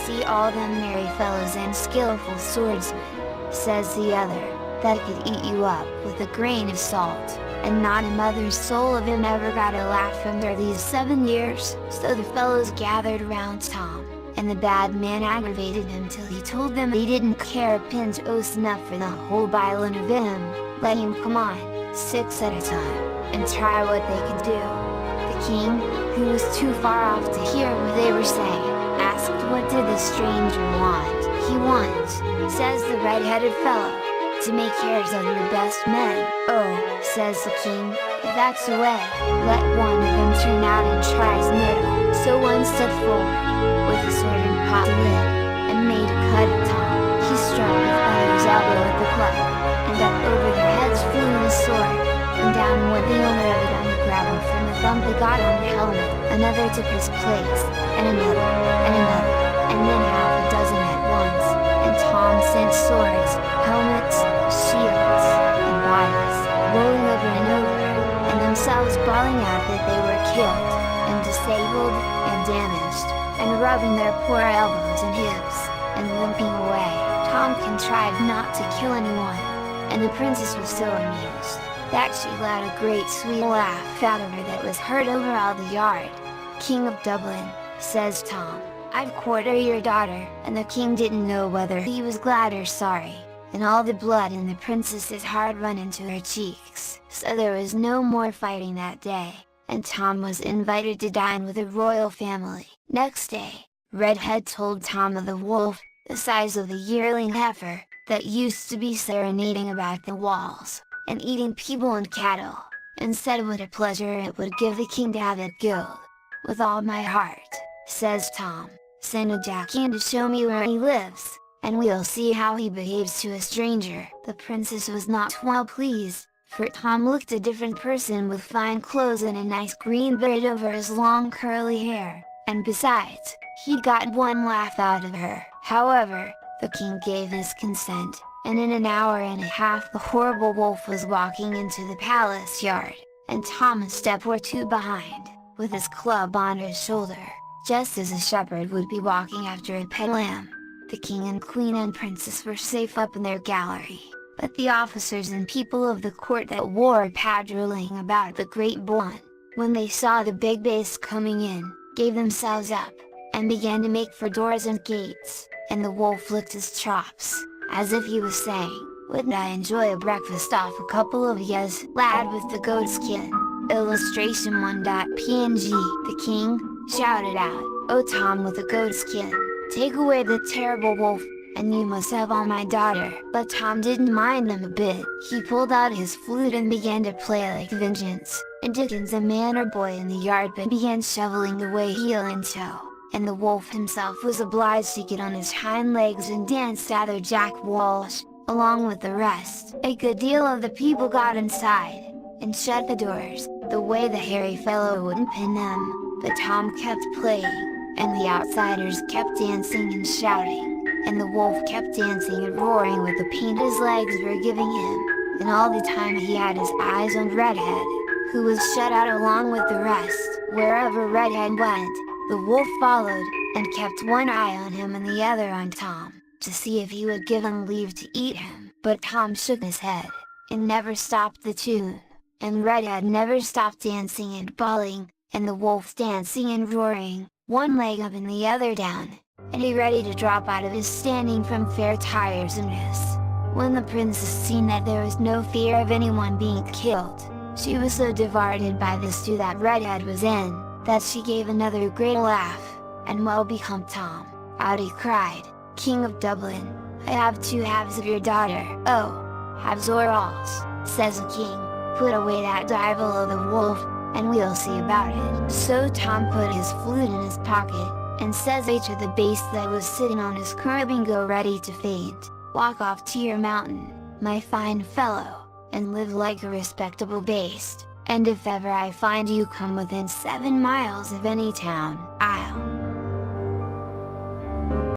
see all them merry fellows and skillful swordsmen," says the other, "that could eat you up with a grain of salt, and not a mother's soul of 'em ever got a laugh from her these 7 years." So the fellows gathered around Tom, and the bad man aggravated him till he told them he didn't care a pin's o' snuff for the whole bilin' of him, let him come on, 6 at a time, and try what they could do. The king, who was too far off to hear what they were saying, asked what did the stranger want. "He wants," says the red-headed fellow, "to make heirs of your best men." "Oh," says the king, "if that's the way, let one of them turn out and try his mettle." So one stepped forward, with a sword and popped the lid, and made a cut at Tom. He struck the fellow's elbow with the club, and up over their heads flew the sword, and down went the owner of it on the gravel from the thump that got on the helmet. Another took his place, and another, and then half a dozen at once, and Tom sent swords, helmets, shields, and bodies, rolling over and over, and themselves bawling out that they were killed, and disabled, and damaged, and rubbing their poor elbows and hips, and limping away. Tom contrived not to kill anyone, and the princess was so amused, that she let a great sweet laugh out of her that was heard over all the yard. "King of Dublin," says Tom, "I've quartered your daughter," and the king didn't know whether he was glad or sorry, and all the blood in the princess's heart run into her cheeks. So there was no more fighting that day, and Tom was invited to dine with the royal family. Next day, Redhead told Tom of the wolf, the size of the yearling heifer, that used to be serenading about the walls, and eating people and cattle, and said what a pleasure it would give the king to have it killed. "With all my heart," says Tom, "send a jack in to show me where he lives, and we'll see how he behaves to a stranger." The princess was not well pleased, for Tom looked a different person with fine clothes and a nice green beard over his long curly hair, and besides, he'd got one laugh out of her. However, the king gave his consent, and in an hour and a half the horrible wolf was walking into the palace yard, and Tom a step or two behind, with his club on his shoulder, just as a shepherd would be walking after a pet lamb. The king and queen and princess were safe up in their gallery, but the officers and people of the court that were patrolling about the great barn, when they saw the big beast coming in, gave themselves up, and began to make for doors and gates, and the wolf licked his chops, as if he was saying, "Wouldn't I enjoy a breakfast off a couple of yez, lad with the goat skin?" Illustration 1.png. The king shouted out, "Oh Tom with the goat skin, take away the terrible wolf, and you must have all my daughter." But Tom didn't mind them a bit. He pulled out his flute and began to play like Vengeance, and Dickens, a man or boy in the yard, began shoveling away heel and toe, and the wolf himself was obliged to get on his hind legs and dance rather Jack Walsh, along with the rest. A good deal of the people got inside, and shut the doors, the way the hairy fellow wouldn't pin them, but Tom kept playing, and the outsiders kept dancing and shouting, and the wolf kept dancing and roaring with the pain his legs were giving him, and all the time he had his eyes on Redhead, who was shut out along with the rest. Wherever Redhead went, the wolf followed, and kept one eye on him and the other on Tom, to see if he would give him leave to eat him. But Tom shook his head, and never stopped the tune, and Redhead never stopped dancing and bawling, and the wolf dancing and roaring, one leg up and the other down, and he ready to drop out of his standing from fair tiresomeness. When the princess seen that there was no fear of anyone being killed, she was so diverted by this stew that Redhead was in, that she gave another great laugh, and well become Tom, out he cried, "King of Dublin, I have 2 halves of your daughter." "Oh, halves or alls," says the king, "put away that divil of the wolf, and we'll see about it." So Tom put his flute in his pocket, and says to the baste that was sitting on his curb and go ready to faint, "Walk off to your mountain, my fine fellow, and live like a respectable baste, and if ever I find you come within 7 miles of any town, I'll